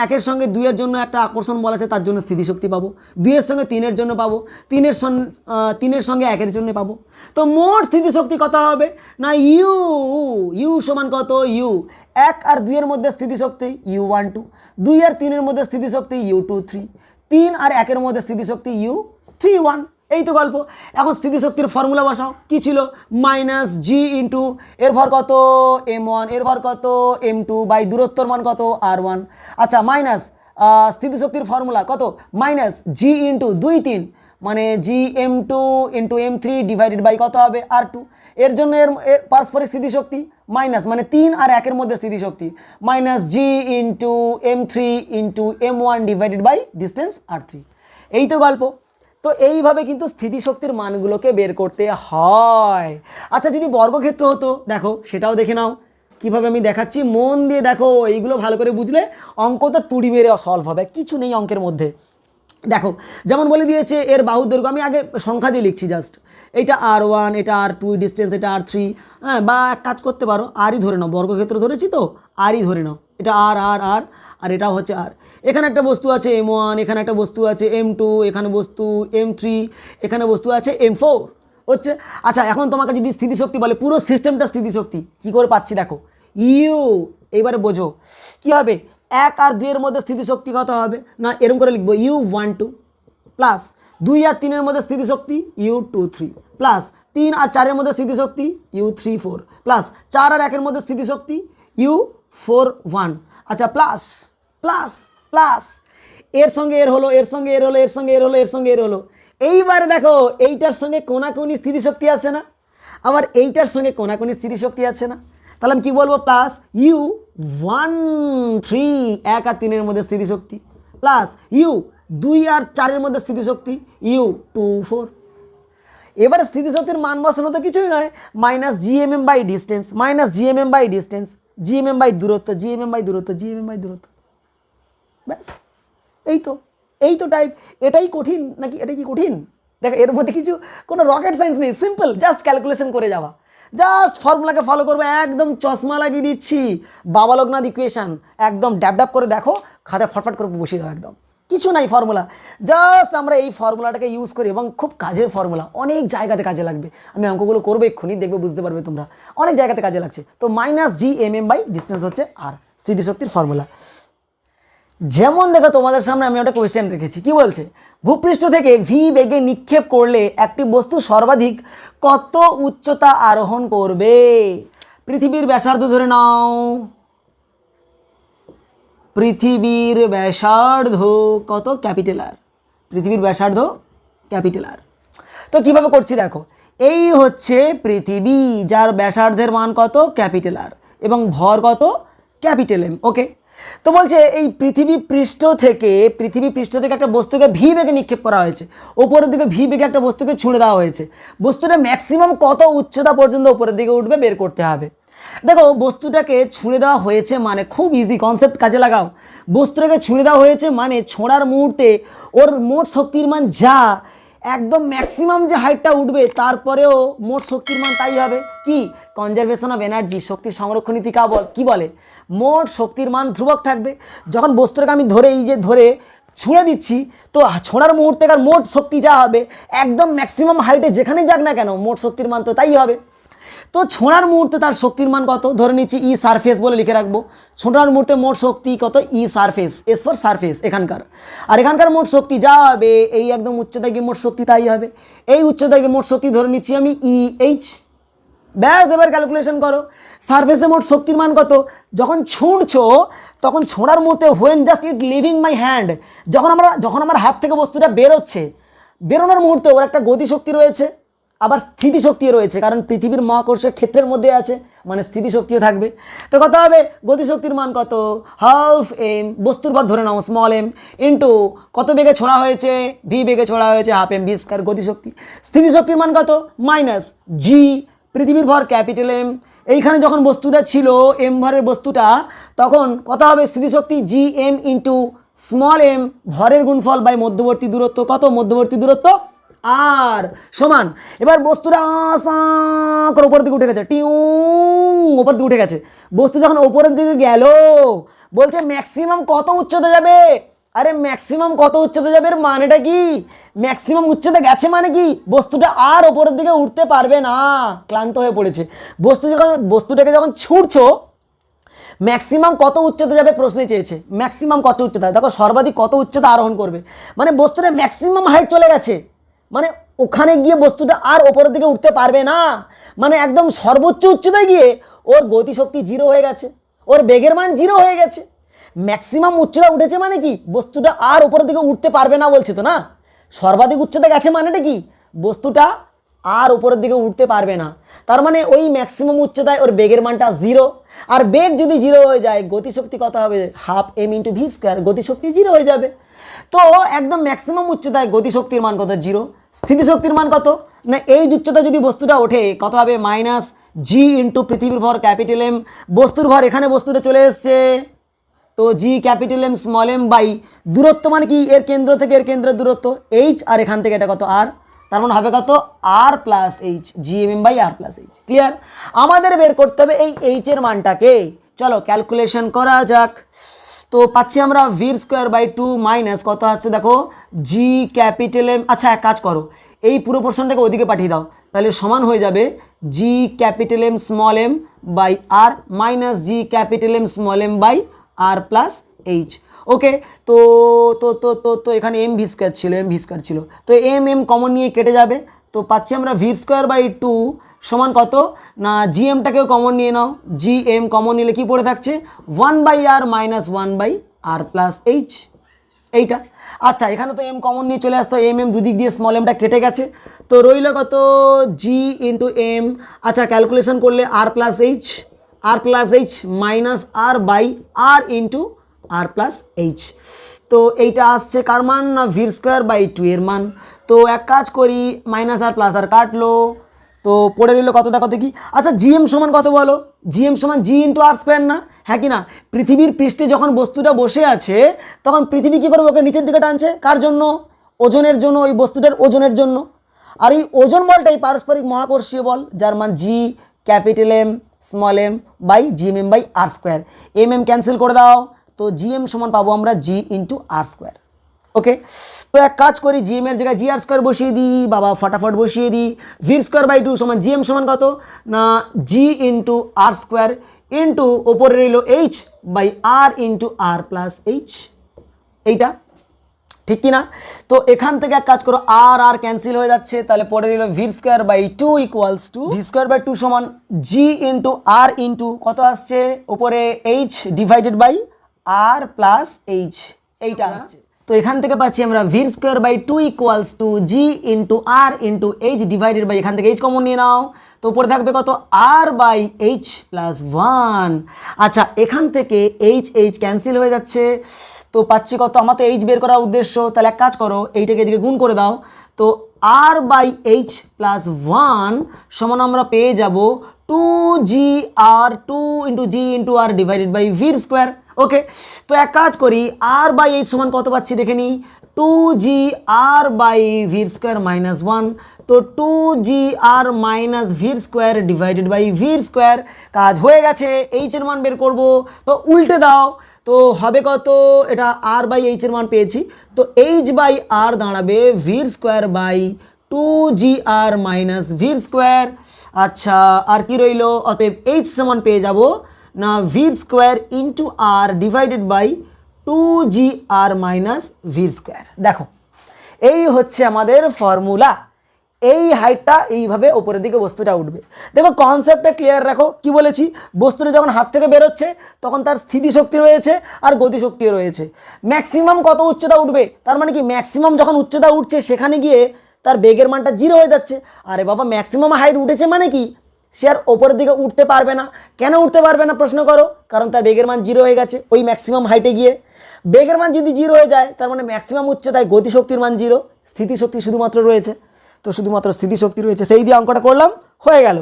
Speaker 1: একের সঙ্গে দুইয়ের জন্য একটা আকর্ষণ বল আছে, তার জন্য স্থিতিশক্তি পাবো। দুইয়ের সঙ্গে তিনের জন্য পাবো, তিনের সঙ্গে একের জন্য পাবো। তো মোট স্থিতিশক্তি কত হবে না, ইউ সমান কত, ইউ 1 আর 2 এর মধ্যে স্থিতিশক্তি u1 2, 2 আর 3 এর মধ্যে স্থিতিশক্তি u2 3, 3 আর 1 এর মধ্যে স্থিতিশক্তি u3 1। এই তো গল্প। এখন স্থিতিশক্তির ফর্মুলা বসাও, কি ছিল, -g ইন্টু এর ভর কত m1, এর ভর কত m2, বাই দূরত্বর মান কত r1। আচ্ছা মাইনাস স্থিতিশক্তির ফর্মুলা কত, -g ইন্টু 2 3 মানে gm2 into m3 divided by কত হবে r2। এর জন্য এর পারস্পরিক স্থিতিশক্তি মাইনাস, মানে 3 আর 1 এর মধ্যে স্থিতিশক্তি -g into m3 into m1 divided by distance r3। এই তো গল্প। তো এইভাবে কিন্তু স্থিতিশক্তির মানগুলোকে বের করতে হয়। আচ্ছা যদি বর্গক্ষেত্র হতো, দেখো সেটাও দেখে নাও কিভাবে আমি দেখাচ্ছি, মন দিয়ে দেখো, এইগুলো ভালো করে বুঝলে অঙ্ক তো তুড়ি মেরে সলভ হবে, কিছু নেই অঙ্কের মধ্যে। দেখো যেমন বলে দিয়েছে এর বাহুর দৈর্ঘ্য, আমি আগে সংখ্যা দিয়ে লিখছি জাস্ট, এটা r1, এটা r2, ডিস্টেন্স এটা r3, হ্যাঁ, বা এক কাজ করতে পারো আরই ধরে নাও, বর্গক্ষেত্র ধরেছি তো আরই ধরে নাও, এটা আর আর আর আর এটাও হচ্ছে আর। এখানে একটা বস্তু আছে m1, এখানে একটা বস্তু আছে m2, এখানে বস্তু m3, এখানে বস্তু আছে m4 হচ্ছে। আচ্ছা এখন তোমাকে যদি স্থিতিশক্তি বলে, পুরো সিস্টেমটা স্থিতিশক্তি কী করে পাচ্ছি দেখো, ইউ, এইবারে বোঝো কী হবে, 1 আর 2 এর মধ্যে স্থিতিশক্তি কত হবে না, এরকম করে লিখবো u1 2, প্লাস 2 আর 3 এর মধ্যে স্থিতিশক্তি U23 প্লাস 3 আর 4 এর মধ্যে স্থিতিশক্তি U34 প্লাস 4 আর 1 এর মধ্যে স্থিতিশক্তি U41। আচ্ছা প্লাস প্লাস প্লাস এর সঙ্গে এর হলো, এর সঙ্গে এর হলো, এর সঙ্গে এর হলো, এর সঙ্গে এর হলো। এইবারে দেখো এইটার সঙ্গে কোনাকুনি স্থিতিশক্তি আছে না, আবার এইটার সঙ্গে কোনাকুনি স্থিতিশক্তি আছে না, তাহলে আমি কি বলবো প্লাস U13 1 আর 3 এর মধ্যে স্থিতিশক্তি প্লাস U2 আর 4 এর মধ্যে স্থিতিশক্তি U24। এবারে স্থিতিশক্তির মান বসানো তো কিছুই নয়, minus G M m by distance, minus G M m by distance, G M m by দূরত্ব, জিএমএম বাই দূরত্ব, জিএমএম বাই দূরত্ব, ব্যাস এই তো টাইপ। এটাই কঠিন নাকি? এটা কি কঠিন? দেখো এর মধ্যে কিছু কোনো রকেট সায়েন্স নেই, সিম্পল জাস্ট ক্যালকুলেশন করে যাওয়া, জাস্ট ফর্মুলাকে ফলো করবে, একদম চশমা লাগিয়ে দিচ্ছি, বাবা লোকনাথ ইকুয়েশন একদম ড্যাব ড্যাব করে দেখো, খাতায় ফটফট করে বসিয়ে দাও, একদম কিছু নাই ফর্মুলা, জাস্ট আমরা এই ফর্মুলাটাকে ইউজ করি এবং খুব কাজের ফর্মুলা, অনেক জায়গাতে কাজে লাগবে। আমি অঙ্কগুলো করবো এক্ষুনি, দেখবে বুঝতে পারবে তোমরা, অনেক জায়গাতে কাজে লাগছে। তো মাইনাস জিএমএম বাই ডিস্টেন্স হচ্ছে আর স্থিতিশক্তির ফর্মুলা। যেমন দেখো তোমাদের সামনে আমি একটা কোয়েশ্চেন রেখেছি, কি বলছে, ভূপৃষ্ঠ থেকে ভি বেগে নিক্ষেপ করলে একটি বস্তু সর্বাধিক কত উচ্চতা আরোহণ করবে? পৃথিবীর ব্যাসার্ধ ধরে নাও, পৃথিবীর ব্যাসার্ধ কত? ক্যাপিটাল আর, পৃথিবীর ব্যাসার্ধ ক্যাপিটাল আর। তো কিভাবে করছি দেখো, এই হচ্ছে পৃথিবী, যার ব্যাসার্ধের মান কত? ক্যাপিটাল আর, এবং ভর কত? Capital M. ওকে, তো বলছে এই পৃথিবী পৃষ্ঠ থেকে একটা বস্তুকে ভি বেগে নিক্ষেপ করা হয়েছে, ওপরের দিকে ভি বেগে একটা বস্তুকে ছুঁড়ে দেওয়া হয়েছে, বস্তুটা ম্যাক্সিমাম কত উচ্চতা পর্যন্ত উপরের দিকে উঠবে বের করতে হবে। দেখো বস্তুটাকে ছুঁড়ে দেওয়া হয়েছে মানে, খুব ইজি কনসেপ্ট কাজে লাগাও, বস্তুটাকে ছুঁড়ে দেওয়া হয়েছে মানে ছোঁড়ার মুহূর্তে ওর মোট শক্তির মান যা, একদম ম্যাক্সিমাম যে হাইটটা উঠবে তারপরেও মোট শক্তির মান তাই হবে। কি? কনজারভেশন অফ এনার্জি, শক্তির সংরক্ষণ নীতি কি বলে? মোট শক্তির মান ধ্রুবক থাকবে। যখন বস্তুটাকে আমি ধরে এই যে ধরে ছুঁড়ে দিচ্ছি, তো ছোঁড়ার মুহূর্তেকার মোট শক্তি যা হবে, একদম ম্যাক্সিমাম হাইটে যেখানেই যাক না কেন মোট শক্তির মান তো তাই হবে। তো ছোঁড়ার মুহূর্তে তার শক্তির মান কত? ধরে নিচ্ছি ই সারফেস বলে লিখে রাখবো, ছোঁড়ার মুহূর্তে মোট শক্তি কত? ই সারফেস, এস ফর সারফেস এখানকার, আর এখানকার মোট শক্তি যা হবে এই একদম উচ্চতায় গিয়ে মোট শক্তি তাই হবে। এই উচ্চতায় গিয়ে মোট শক্তি ধরে নিচ্ছি আমি ই এইচ, ব্যাস এবার ক্যালকুলেশন করো, সারফেসে মোট শক্তির মান কত? যখন ছুঁড়ছো তখন ছোঁড়ার মুহূর্তে when just it leaving my hand, যখন আমার হাত থেকে বস্তুটা বেরোচ্ছে, বেরোনোর মুহূর্তে ওর একটা গতিশক্তি রয়েছে, আবার স্থিতিশক্তিও রয়েছে, কারণ পৃথিবীর মহাকর্ষের ক্ষেত্রের মধ্যে আছে মানে স্থিতিশক্তিও থাকবে। তো কত হবে? গতিশক্তির মান কত? হাফ এম, বস্তুর ভর ধরে নাও স্মল এম, ইন্টু কত বেগে ছোড়া হয়েছে? ভি বেগে ছোড়া হয়েছে, হাফ এম ভি স্কয়ার গতিশক্তি। স্থিতিশক্তির মান কত? মাইনাস জি, পৃথিবীর ভর ক্যাপিটাল এম, এইখানে যখন বস্তুটা ছিল এম ভরের বস্তুটা, তখন কত হবে? স্থিতিশক্তি G M into small M, ভরের গুণফল বাই মধ্যবর্তী দূরত্ব, কত? মধ্যবর্তী দূরত্ব আর, সমান। এবার বস্তুটা করে উপরের দিকে উঠে গেছে, উপর দিকে উঠে গেছে, বস্তু যখন উপরের দিকে গেল বলছে ম্যাক্সিমাম কত উচ্চতা যাবে? আরে ম্যাক্সিমাম কত উচ্চতা যাবে এর মানেটা কি? ম্যাক্সিমাম উচ্চতা গেছে মানে কি? বস্তুটা আর উপরের দিকে উঠতে পারবে না, ক্লান্ত হয়ে পড়েছে। বস্তুটাকে যখন ছুঁড়ছো ম্যাক্সিমাম কত উচ্চতা যাবে প্রশ্নে চেয়েছে, ম্যাক্সিমাম কত উচ্চতা, দেখো সর্বাধিক কত উচ্চতা আরোহণ করবে, মানে বস্তুটা ম্যাক্সিমাম হাইট চলে গেছে, মানে ওখানে গিয়ে বস্তুটা আর ওপরের দিকে উঠতে পারবে না, মানে একদম সর্বোচ্চ উচ্চতায় গিয়ে ওর গতিশক্তি জিরো হয়ে গেছে, ওর বেগের মান জিরো হয়ে গেছে। ম্যাক্সিমাম উচ্চতা উঠেছে মানে কি? বস্তুটা আর ওপরের দিকে উঠতে পারবে না বলছে তো না, সর্বাধিক উচ্চতা গেছে মানেটা কি? বস্তুটা আর উপরের দিকে উঠতে পারবে না, তার মানে ওই ম্যাক্সিমাম উচ্চতায় ওর বেগের মানটা জিরো, আর বেগ যদি জিরো হয়ে যায় গতিশক্তি কত হবে? Half m into v square, গতিশক্তি জিরো হয়ে যাবে। তো একদম ম্যাক্সিমাম উচ্চতায় গতিশক্তির মান কত? জিরো। স্থিতিশক্তির মান কত? না এই উচ্চতা যদি বস্তুটা ওঠে কত হবে? মাইনাস জি ইন্টু পৃথিবীর ভর ক্যাপিটাল এম, বস্তুর ভর এখানে বস্তুটা চলে এসছে, তো G capital M small M by দূরত্ব মানে কি? এর কেন্দ্র থেকে এর কেন্দ্রের দূরত্ব এইচ, আর এখান থেকে এটা কত? আর, তার মানে হবে কত? R plus H, G M M by R plus H. Clear? আমাদের বের করতে হবে এই এইচ এর মানটাকে, চলো ক্যালকুলেশন করা যাক। তো পাচ্ছি আমরা ভি স্কোয়ার বাই 2 মাইনাস কত আছে দেখো জি ক্যাপিটাল এম, আচ্ছা এক কাজ করো এই পুরো পোর্শনটাকে ওইদিকে পাঠিয়ে দাও, তাহলে সমান হয়ে যাবে G capital M small M by R minus G capital M small M by R plus H. Okay, তো তো তো তো তো এখানে এম ভি স্কোয়ার ছিল, তো এম এম কমন নিয়ে কেটে যাবে, তো পাচ্ছি আমরা ভি স্কোয়ার বাই টু সমান কত না জি এমটাকেও কমন নিয়ে নাও, জি এম কমন নিলে কি পড়ে থাকছে 1/r minus 1/r plus h, এইটা। আচ্ছা এখানে তো এম কমন নিয়ে চলে আসতো, এম এম দুদিক দিয়ে স্মল এমটা কেটে গেছে, তো রইল কত জি ইন্টু এম। আচ্ছা ক্যালকুলেশন করলে R plus H minus R by R into R plus H, তো এইটা আসছে কার মান না ভি স্কোয়ার বাই টু এর মান। তো এক কাজ করি মাইনাস আর প্লাস আর কাটলো, তো পড়ে রইল কত দেখো দেখি। আচ্ছা জিএম সমান কত বলো, জিএম সমান জি ইন্টু আর স্কোয়ার না, হ্যাঁ কি না? পৃথিবীর পৃষ্ঠে যখন বস্তুটা বসে আছে তখন পৃথিবী কী করবে, ওকে নিচের দিকে টানছে, কার জন্য? ওজনের জন্য, ওই বস্তুটার ওজনের জন্য। আর এই ওজন বলটাই পারস্পরিক মহাকর্ষীয় বল, যার মান G capital M small M by G M m by R square. M M cancel করে দাও, তো জিএম সমান পাবো আমরা জি ইন্টু আর স্কোয়ার। ওকে, তো এক কাজ করি জিএম এর জায়গায় জি আর স্কোয়ার বসিয়ে দিই, বাবা ফটাফট বসিয়ে দিই। ভি স্কোয়ার বাই টু সমান জিএম সমান কত না জি ইন্টু আর স্কোয়ার ইন্টু ওপরে রইল h by R into R plus h, এইটা ঠিক কি না? তো এখান থেকে এক কাজ করো আর আর ক্যান্সেল হয়ে যাচ্ছে, তাহলে পড়ে রইল v square by two equals to v square by two সমান জি ইন্টু আর ইন্টু কত আসছে ওপরে h divided by R plus h, এইটা আসছে। তো এখান থেকে পাচ্ছি আমরা v square by two equals to G into r into h divided by, এখান থেকে এইচ কমন নিয়ে নাও, তো উপরে থাকবে কত আর বাই এইচ প্লাস ওয়ান। আচ্ছা এখান থেকে এইচ এইচ ক্যান্সেল হয়ে যাচ্ছে, তো পাচ্ছি কত, আমার তো এইচ বের করার উদ্দেশ্য, তাহলে এক কাজ করো এইটাকে এদিকে গুণ করে দাও, তো R by H plus one সমান আমরা পেয়ে যাব two G R two into G into R divided by V square. Okay, তো এক কাজ করি আর বাই এইচ সমান কত পাচ্ছি দেখে নিই, two G R by V square minus one, তো two G R minus V square divided by V square, কাজ হয়ে গেছে। এইচের মান বের করব, তো উল্টে দাও, তো হবে কত, এটা আর বাই এইচের মান পেয়েছি, তো এইচ বাই আর দাঁড়াবে v square by two G R minus V square. আচ্ছা আর কি রইল, অতএব এইচ সমান পেয়ে যাব না v square into R divided by two G R minus V square. দেখো এই হচ্ছে আমাদের ফর্মুলা, এই হাইটটা এইভাবে উপরের দিকে বস্তুটা উঠবে। দেখো কনসেপ্টটা ক্লিয়ার রাখো, কি বলেছি, বস্তুটা যখন হাত থেকে বেরোচ্ছে তখন তার স্থিতিশক্তি রয়েছে আর গতিশক্তি রয়েছে। ম্যাক্সিমাম কত উচ্চতা উঠবে, তার মানে কি ম্যাক্সিমাম যখন উচ্চতা উঠছে সেখানে গিয়ে তার বেগের মানটা জিরো হয়ে যাচ্ছে। আরে বাবা ম্যাক্সিমাম হাইট উঠেছে মানে কি, সে আর ওপরের দিকে উঠতে পারবে না। কেন উঠতে পারবে না প্রশ্ন করো, কারণ তার বেগের মান জিরো হয়ে গেছে ওই ম্যাক্সিমাম হাইটে গিয়ে। বেগের মান যদি জিরো হয়ে যায় তার মানে ম্যাক্সিমাম উচ্চতায় গতিশক্তির মান জিরো, স্থিতিশক্তি শুধুমাত্র রয়েছে, তো শুধুমাত্র স্থিতিশক্তি রয়েছে, সেই দিয়ে অঙ্কটা করলাম, হয়ে গেল।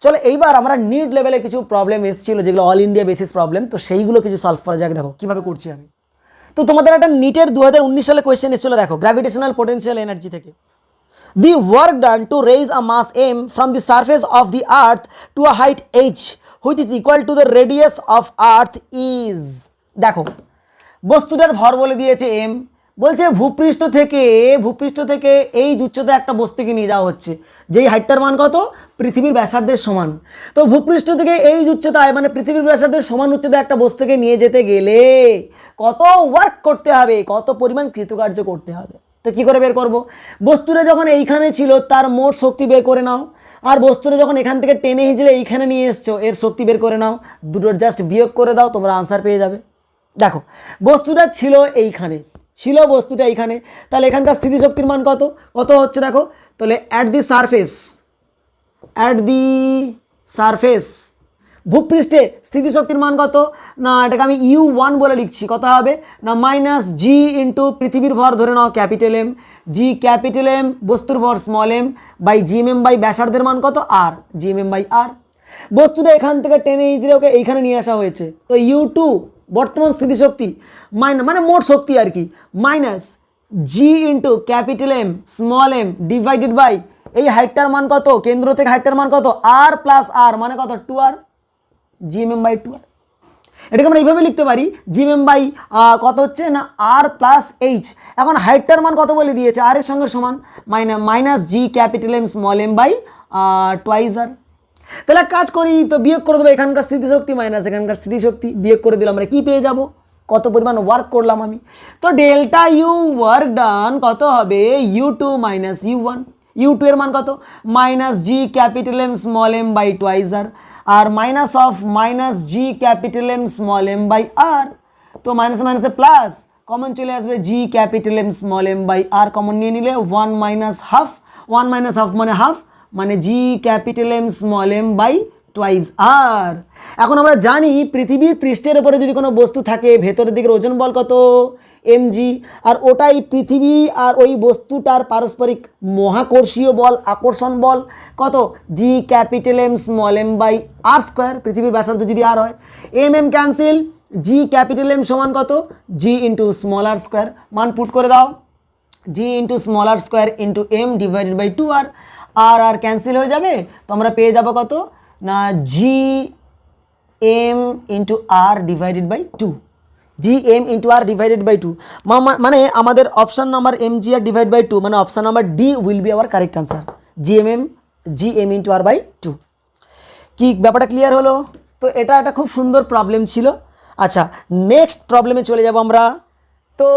Speaker 1: চলো এইবার আমরা নিট লেভেলে কিছু প্রবলেম এসেছিলো যেগুলো অল ইন্ডিয়া বেসিস প্রবলেম, তো সেইগুলো কিছু সলভ করা যাক, দেখো কীভাবে করছি আমি। তো তোমাদের একটা নিটের 2019 সালে কোয়েশ্চেন এসেছিলো, দেখো গ্র্যাভিটেশনাল পোটেনশিয়াল এনার্জি থেকে। The work done to raise a mass m from the surface of the earth to a height h which is equal to the radius of earth is, দেখো বস্তুটার ভর বলে দিয়েছে m, বলছে ভূপৃষ্ঠ থেকে এই উচ্চতায় একটা বস্তুকে নিয়ে যাওয়া হচ্ছে, যেই হাইটটার মান কত পৃথিবীর ব্যাসার্ধের সমান। তো ভূপৃষ্ঠ থেকে এই উচ্চতায় মানে পৃথিবীর ব্যাসার্ধের সমান উচ্চতায় একটা বস্তুকে নিয়ে যেতে গেলে কত ওয়ার্ক করতে হবে, কত পরিমাণ কৃতকার্য করতে হবে। তো কী করে বের করব, বস্তুটা যখন এইখানে ছিল তার মোট শক্তি বের করে নাও, আর বস্তুটা যখন এখান থেকে টেনে হিঁচড়ে এইখানে নিয়ে এসছো এর শক্তি বের করে নাও, দুটোর জাস্ট বিয়োগ করে দাও, তোমরা আনসার পেয়ে যাবে। দেখো বস্তুটা ছিল এইখানে, বস্তুটা এইখানে, তাহলে এখানকার স্থিতিশক্তির মান কত হচ্ছে দেখো, তাহলে অ্যাট দি সারফেস ভূপৃষ্ঠে স্থিতিশক্তির মান কত না, এটাকে আমি U1 বলে লিখছি, কত হবে না মাইনাস জি ইন্টু পৃথিবীর ভর ধরে নাও capital M, G capital M বস্তুর ভর small M by GMM by ব্যাসার্ধের মান কত আর, জিএমএম বাই আর। বস্তুটা এখান থেকে টেনে ইজিরে ওকে এইখানে নিয়ে আসা হয়েছে, তো U2 বর্তমান স্থিতিশক্তি মানে মোট শক্তি আর কি, minus G into capital M small M divided by এই হাইটটার মান কত, কেন্দ্র থেকে হাইটটার মান কত আর প্লাস আর মানে কত 2r জিএমএম বাই 2r। এটাকে আমরা এইভাবে লিখতে পারি জিএমএম বাই কত হচ্ছে না আর প্লাস এইচ। এখন হাইটটার মান কত বলে দিয়েছে আর এর সঙ্গে সমান minus G capital M small M by twice R. তাহলে কাজ করি, তো বিয়োগ করে দেবো এখানকার স্থিতিশক্তি মাইনাস এখানকার স্থিতিশক্তি, বিয়োগ করে দিলে আমরা কী পেয়ে যাব, কত পরিমাণ ওয়ার্ক করলাম আমি। তো ডেল্টা ইউ ওয়ার্ক ডান কত হবে u2 মাইনাস u1, u2 এর মান কত minus G capital M small M by twice R minus of minus G capital M small M by R. তো মাইনাস মাইনাসে প্লাস কমন চলে আসবে G capital M small M by R common নিয়ে নিলে 1 মাইনাস হাফ, 1 মাইনাস হাফ মানে হাফ মানে G capital M small M by twice R. এখন আমরা জানি পৃথিবীর পৃষ্ঠের উপরে যদি কোনো বস্তু থাকে ভেতরের দিকের ওজন বল কত mg, আর ওটাই পৃথিবী আর ওই বস্তুটার পারস্পরিক মহাকর্ষীয় বল আকর্ষণ বল কত G capital M small M by R square. পৃথিবীর ব্যাসার্ধ যদি আর হয় M M cancel, G capital M সমান কত G into small R square, মান পুট করে দাও G into small R square into M divided by 2r, R R cancel হয়ে যাবে তো আমরা পেয়ে যাবো কত না G M into R divided by 2, G M into R divided by 2 মানে আমাদের option number M G r divide by 2 মানে option number D will be our correct answer, G M into r by 2। কি ব্যাপারটা ক্লিয়ার হলো? তো এটা একটা খুব সুন্দর প্রবলেম ছিল। আচ্ছা নেক্সট প্রবলেমে চলে যাব আমরা। তো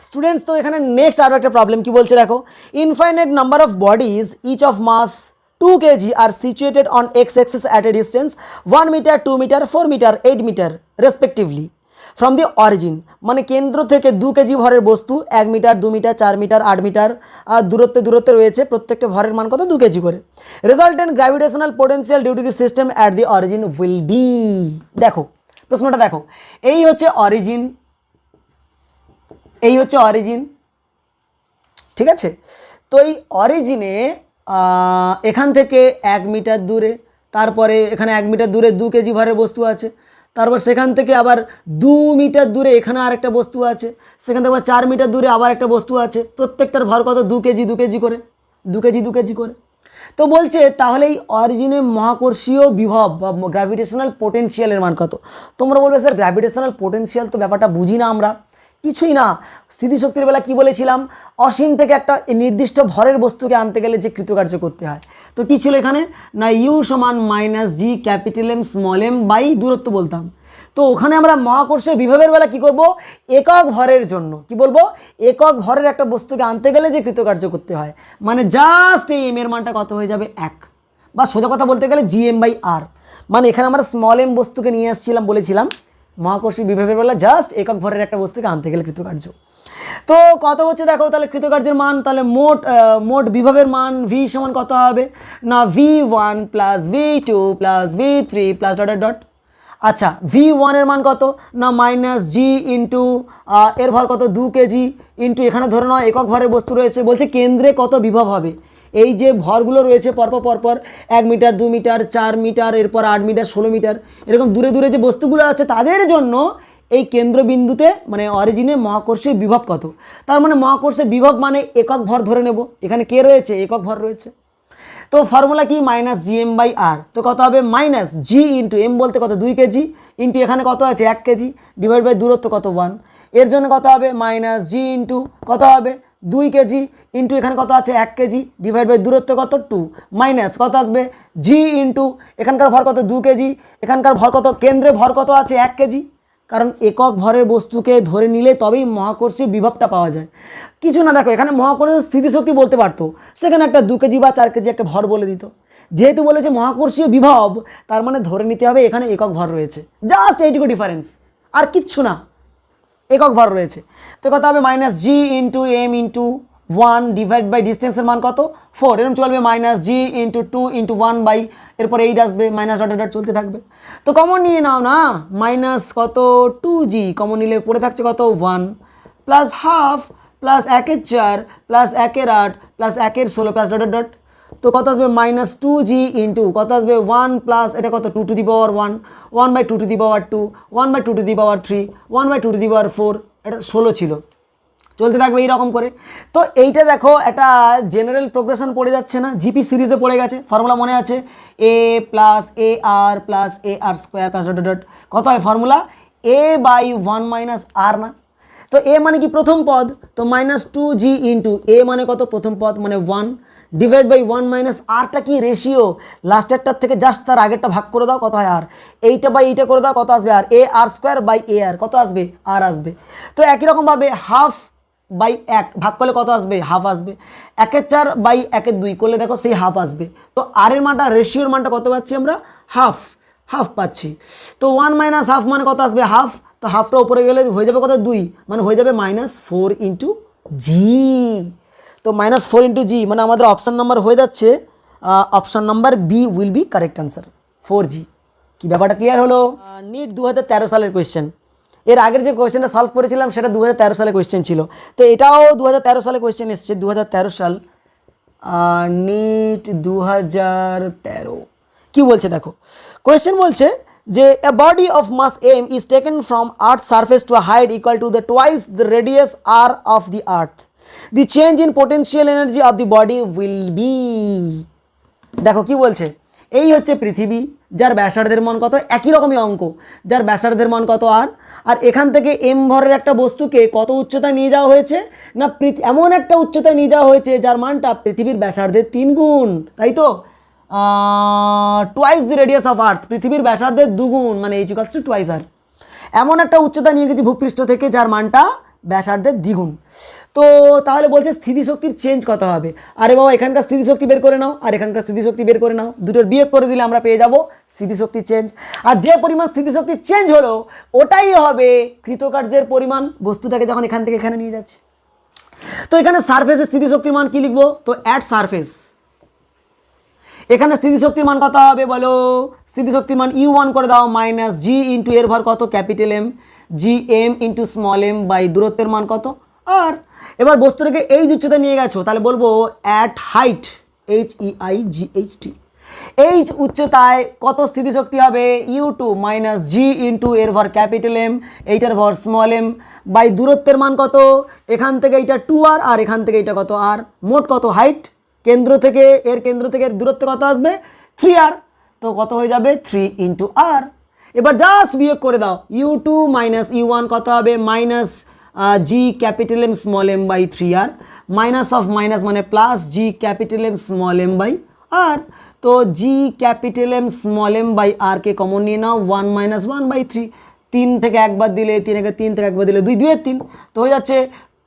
Speaker 1: স্টুডেন্টস তো এখানে নেক্সট আরও একটা প্রবলেম কি বলছে দেখো, infinite number of bodies each of mass 2 kg are situated on x-axis at a distance 1 meter, 2 meter, 4 meter, 8 meter respectively from the origin, মানে কেন্দ্র থেকে 2 কেজি ভরের বস্তু 1 মিটার 2 মিটার 4 মিটার 8 মিটার দূরত্বে রয়েছে, প্রত্যেকটা ভরের মান কত 2 কেজি করে। Resultant gravitational potential due to the system at the origin will be. দেখো প্রশ্নটা দেখো, এই হচ্ছে অরিজিন, এই হচ্ছে অরিজিন, ঠিক আছে। তো এই অরিজিনে এখান থেকে 1 মিটার দূরে, তারপরে এখানে 1 মিটার দূরে 2 কেজি ভরের বস্তু আছে, তারপর সেখান থেকে আবার 2 মিটার দূরে এখানে আরেকটা বস্তু আছে, সেখান থেকে আবার 4 মিটার দূরে আবার একটা বস্তু আছে, প্রত্যেকটার ভর কত 2 কেজি 2 কেজি করে, 2 কেজি 2 কেজি করে। তো বলছে তাহলে এই অরিজিনে মহাকর্ষীয় বিভব বা গ্র্যাভিটেশনাল পোটেনশিয়ালের মান কত। তোমরা বলবে স্যার গ্র্যাভিটেশনাল পোটেনশিয়াল তো ব্যাপারটা বুঝি না আমরা, কিছুই না। স্থিতিশক্তির বেলা কি বলেছিলাম, অসীম থেকে একটা নির্দিষ্ট ভরের বস্তুকে আনতে গেলে যে কৃতকার্য করতে হয়। তো কী ছিল এখানে না ইউ সমান minus G capital M small M by দূরত্ব বলতাম। তো ওখানে আমরা মহাকর্ষীয় বিভবের বেলা কি করব, একক ভরের জন্য কি বলবো, একক ভরের একটা বস্তুকে আনতে গেলে যে কৃতকার্য করতে হয়, মানে জাস্ট এই এম এর মানটা কত হয়ে যাবে 1, বা সোজা কথা বলতে গেলে জি এম বাই আর। মানে এখানে আমরা স্মল এম বস্তুকে নিয়ে আসছিলাম, বলেছিলাম মহাকর্ষী বিভবের বেলা জাস্ট একক ভরের একটা বস্তুকে আনতে গেলে কৃতকার্য। তো কত হচ্ছে দেখো, তাহলে কৃতকার্যের মান, তাহলে মোট বিভবের মান ভি সমান কত হবে না v1 plus v2 plus v3 plus dot dot. আচ্ছা v1 এর মান কত না মাইনাস জি ইন্টু এর ভর কত 2 কেজি ইন্টু এখানে ধরে নাও একক ভরের বস্তু রয়েছে, বলছে কেন্দ্রে কত বিভব হবে। এই যে ভরগুলো রয়েছে পরপর 1 মিটার 2 মিটার 4 মিটার এরপর 8 মিটার 16 মিটার এরকম দূরে দূরে যে বস্তুগুলো আছে তাদের জন্য এই কেন্দ্রবিন্দুতে মানে অরিজিনে মহাকর্ষীয় বিভব কত। তার মানে মহাকর্ষীয় বিভব মানে একক ভর ধরে নেব, এখানে কে রয়েছে একক ভর রয়েছে। তো ফর্মুলা কি minus G M by R. তো কত হবে মাইনাস জি ইন্টু এম বলতে কত 2 কেজি ইন্টু এখানে কত আছে 1 কেজি ডিভাইড বাই দূরত্ব কত 1, এর জন্য কত হবে মাইনাস জি ইন্টু কত হবে 2 কেজি ইন্টু এখানে কত আছে 1 কেজি ডিভাইড বাই দূরত্ব কত 2 মাইনাস কত আসবে জি ইন্টু এখানকার ভর কত 2 কেজি, এখানকার ভর কত কেন্দ্রে ভর কত আছে 1 কেজি, কারণ একক ভরের বস্তুকে ধরে নিলে তবেই মহাকর্ষীয় বিভবটা পাওয়া যায়। কিছু না, দেখো এখানে মহাকর্ষীয় স্থিতিশক্তি বলতে পারতো, সেখানে একটা 2 কেজি বা 4 কেজি একটা ভর বলে দিত। যেহেতু বলেছে মহাকর্ষীয় বিভব তার মানে ধরে নিতে হবে এখানে একক ভর রয়েছে, জাস্ট এইটুকু ডিফারেন্স, আর কিচ্ছু না, একক ভর রয়েছে। তো কত হবে minus G into M into 1 divide by ডিস্টেন্সের মান কত 4, এরকম চলবে minus G into 2 into 1 by এরপর 8 আসবে মাইনাস ডট ডট চলতে থাকবে। তো কমন নিয়ে নাও না, মাইনাস কত 2g কমন নিলে পড়ে থাকছে কত 1 plus half plus 1/4 plus 1/8 plus 1/16 plus dot dot. তো কত আসবে মাইনাস 2g ইন্টু কত আসবে 1 প্লাস এটা কত 2 to the power 1, 1 by 2 to the power 2, 1 by 2 to the power 3, 1 by 2 to the power 4, এটা 16 ছিল, চলতে থাকবে এইরকম করে। তো এইটা দেখো একটা জেনারেল প্রোগ্রেশন পড়ে যাচ্ছে না, জিপি সিরিজে পড়ে গেছে, ফর্মুলা মনে আছে এ প্লাস এ আর স্কোয়ার প্লাস ডট ডট কত হয় ফর্মুলা এ বাই 1 মাইনাস আর না। তো এ মানে কি প্রথম পদ, তো মাইনাস 2g ইন্টু এ মানে কত প্রথম পদ মানে 1 ডিভাইড বাই 1 মাইনাস আরটা কি রেশিও, লাস্টেরটার থেকে জাস্ট তার আগেরটা ভাগ করে দাও, কত হয় আর, এইটা বাই এইটা করে দাও, কত আসবে আর, এ আর স্কোয়ার বাই এ আর, কত আসবে আর আসবে। তো একই রকমভাবে হাফ বাই 1 ভাগ করলে কত আসবে, হাফ আসবে। 1/4 বাই 1/2 করলে দেখো সেই হাফ আসবে। তো আর এর মানটা, রেশিওর মানটা কত পাচ্ছি আমরা, হাফ, হাফ পাচ্ছি। তো 1 মাইনাস হাফ মানে কত আসবে, হাফ। তো হাফটা উপরে গেলে হয়ে যাবে কত, 2, মানে হয়ে যাবে -4 ইন্টু জি। তো -4 ইন্টু জি মানে আমাদের অপশান নাম্বার হয়ে যাচ্ছে, option number B will be correct answer, 4G। কি ব্যাপারটা ক্লিয়ার হলো? নিট 2013 সালের কোয়েশ্চেন। এর আগের যে কোয়েশ্চেনটা সলভ করেছিলাম সেটা 2013 সালে কোয়েশ্চেন ছিল, তো এটাও 2013 সালে কোয়েশ্চেন এসছে, 2013 সাল, নিট 2013। কি বলছে দেখো, কোয়েশ্চেন বলছে যে a body of mass m is taken from earth's surface to a height equal to the twice the radius r of the earth. The change in potential energy of the body will be, দেখো কি বলছে, এই হচ্ছে পৃথিবী, যার ব্যাসার্ধের মান কত, একই রকমই অঙ্ক, যার ব্যাসার্ধের মান কত আর, আর এখান থেকে এম ভরের একটা বস্তুকে কত উচ্চতায় নিয়ে যাওয়া হয়েছে না, এমন একটা উচ্চতায় নিয়ে যাওয়া হয়েছে যার মানটা পৃথিবীর ব্যাসার্ধের 3 গুণ, তাই তো, twice the radius of earth, পৃথিবীর ব্যাসার্ধের 2 গুণ, মানে এইচ ইকুয়ালস টু টোয়াইস আর। এমন একটা উচ্চতা নিয়ে গেছি ভূপৃষ্ঠ থেকে যার মানটা ব্যাসার্ধের দ্বিগুণ। তো তাহলে বলছে স্থিতিশক্তির চেঞ্জ কত হবে, আরে বাবা এখানকার স্থিতিশক্তি বের করে নাও আর এখানকার স্থিতিশক্তি বের করে নাও, দুটোর বিয়োগ করে দিলে আমরা পেয়ে যাব স্থিতিশক্তি চেঞ্জ। আর যে পরিমাণ স্থিতিশক্তি চেঞ্জ হলো ওটাই হবে কৃতকার্যের পরিমাণ, বস্তুটাকে যখন এখান থেকে এখানে নিয়ে যাচ্ছে। তো এখানে সারফেসের স্থিতিশক্তির মান কি লিখবো, তো অ্যাট সারফেস, এখানে স্থিতিশক্তির মান কত হবে বলো, স্থিতিশক্তির মান U1 করে দাও মাইনাস জি ইন্টু এর ভর কত capital M, G M into small M by দূরত্বের মান কত আর। এবার বস্তুটাকে এই উচ্চতা নিয়ে গেছো, তাহলে বলবো অ্যাট হাইট, HEIGHT, এই উচ্চতায় কত স্থিতিশক্তি হবে, U2 মাইনাস জি ইন্টু এর ভর ক্যাপিটাল এম, এইটার ভর স্মল এম বাই দূরত্বের মান কত, এখান থেকে এইটা 2R আর এখান থেকে এইটা কত আর, মোট কত হাইট, কেন্দ্র থেকে এর দূরত্ব কত আসবে 3R, তো কত হয়ে যাবে 3 ইন্টু আর। এবার জাস্ট বিয়োগ করে দাও, U2 মাইনাস U1 কত হবে, minus G capital M small M by 3R, minus of minus মানে plus G capital M small M by R. তো G capital M small M by R কে কমন নিয়ে নাও, 1 মাইনাস 1 বাই 3, 3 থেকে একবার দিলে 3 থেকে একবার দিলে 2 2 3, তো হয়ে যাচ্ছে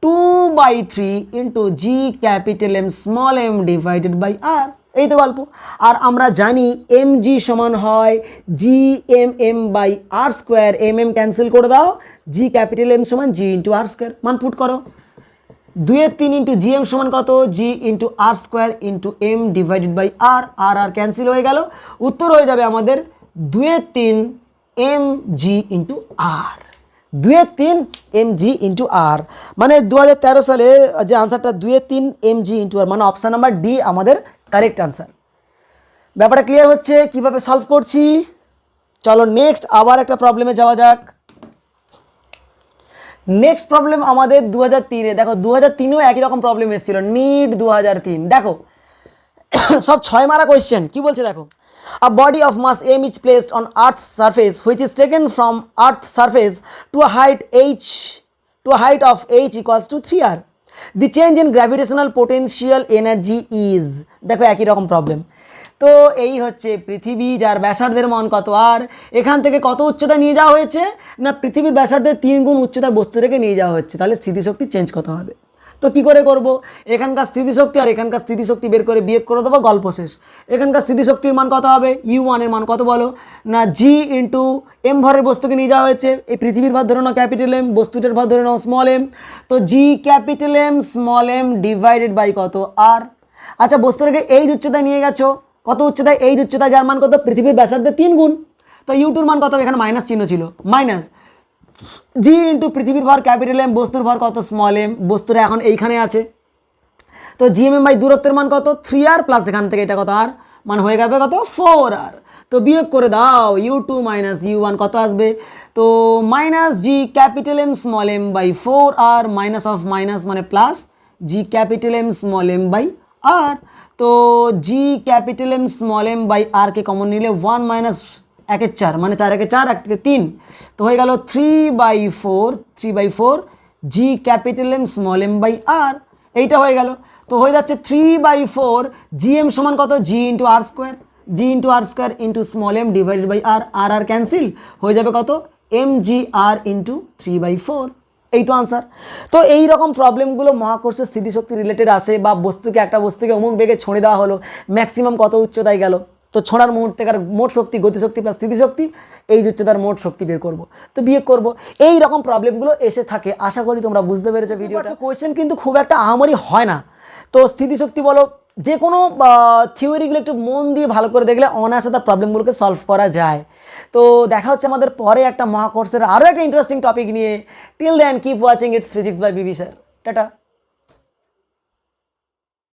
Speaker 1: 2/3 into G capital M small M divided by R. এই তো গল্প। আর আমরা জানি এম জি সমান হয় G M M by R square, M M cancel করে দাও, জি ক্যাপিটাল এম সমান জি ইন্টু আর স্কোয়ার, মান পুট করো, 2/3 ইন্টু জি এম সমান কত, G into R square into M divided by R, R R cancel হয়ে গেল, উত্তর হয়ে যাবে আমাদের 2/3 M G into R, 2/3 mg into R, মানে 2013 সালে যে আনসারটা 2/3 mg ইন্টু আর, মানে অপশান নাম্বার ডি আমাদের কারেক্ট আনসার। ব্যাপারটা ক্লিয়ার হচ্ছে কিভাবে সলভ করছি? চলো নেক্সট আবার একটা প্রবলেমে যাওয়া যাক। নেক্সট প্রবলেম আমাদের 2003-এ, দেখো 2003-এও একই রকম প্রবলেম এসেছিল, নিট 2003। দেখো সব 6 মারা কোয়েশ্চেন। কি বলছে দেখো, a body of mass m is placed on earth's surface which is taken from earth's surface to a height of h equals to 3r. The change in gravitational potential energy is, দেখো একই রকম প্রবলেম। তো এই হচ্ছে পৃথিবী, যার ব্যাসার্ধের মান কত আর, এখান থেকে কত উচ্চতা নিয়ে যাওয়া হয়েছে না, পৃথিবীর ব্যাসার্ধের 3 গুণ উচ্চতা বস্তুটাকে নিয়ে যাওয়া হচ্ছে, তাহলে স্থিতিশক্তি চেঞ্জ কত হবে। তো কী করে করব, এখানকার স্থিতিশক্তি আর এখানকার স্থিতিশক্তি বের করে বিয়োগ করে দেবো, গল্প শেষ। এখানকার স্থিতিশক্তির মান কত হবে, U1 এর মান কত বলো না, জি ইন্টু এম ভরের বস্তুকে নিয়ে যাওয়া হয়েছে, এই পৃথিবীর ভর ধরে নাও ক্যাপিটাল এম, বস্তুটার ভর ধরে নাও স্মল এম, তো G capital M small M divided by কত আর। আচ্ছা বস্তুটাকে এই উচ্চতায় নিয়ে গেছো, কত উচ্চতায়, এই উচ্চতায়, যার মান কত পৃথিবীর ব্যাসার্ধের 3 গুণ, তো ইউটুর মান কত, এখানে মাইনাস চিহ্ন ছিল, মাইনাস জি ইন্টু পৃথিবীর ভর ক্যাপিটাল এম, বস্তুর ভর কত স্মল এম, বস্তুরা এখন এইখানে আছে, তো জি এম এম বাই দূরত্বের মান কত 3r প্লাস এখান থেকে এটা কত আর, মান হয়ে যাবে কত 4r। তো বিয়োগ করে দাও, U2 মাইনাস U1 কত আসবে, তো minus G capital M small M by 4r minus of minus মানে plus G capital M small M by R. তো G capital M small M by R কে কমন নিলে 1 মাইনাস 1/4 মানে 4/4, 1 থেকে 3, তো হয়ে গেল 3/4 G capital M small M by R, এইটা হয়ে গেল। তো হয়ে যাচ্ছে 3/4 জিএম সমান কত G into R square, G into R square into small M divided by R, R R cancel হয়ে যাবে কত এম জি আর ইন্টু 3/4। এই তো আনসার। তো এই রকম প্রবলেমগুলো মহাকর্ষের স্থিতিশক্তি রিলেটেড আসে, বা বস্তুকে একটা বস্তুকে অমুক বেগে ছড়ে দেওয়া হলো, ম্যাক্সিমাম কত উচ্চতায় গেল, তো ছোঁড়ার মুহূর্তেকার মোট শক্তি গতিশক্তি প্লাস স্থিতিশক্তি, এই উচ্চতার মোট শক্তি বের করব, তো বিয়োগ করব। এই রকম প্রবলেমগুলো এসে থাকে। আশা করি তোমরা বুঝতে পেরেছো ভিডিওটা। কোয়েশ্চেন কিন্তু খুব একটা আহামরি হয় না। তো স্থিতিশক্তি বলো, যে কোনো থিওরিগুলো একটু মন দিয়ে ভালো করে দেখলে অনায়াসে তার প্রবলেমগুলোকে সলভ করা যায়। তো দেখা হচ্ছে আমাদের পরে একটা মহাকর্ষের আরও একটা ইন্টারেস্টিং টপিক নিয়ে। Till then keep watching it's physics by BB sir. Tata.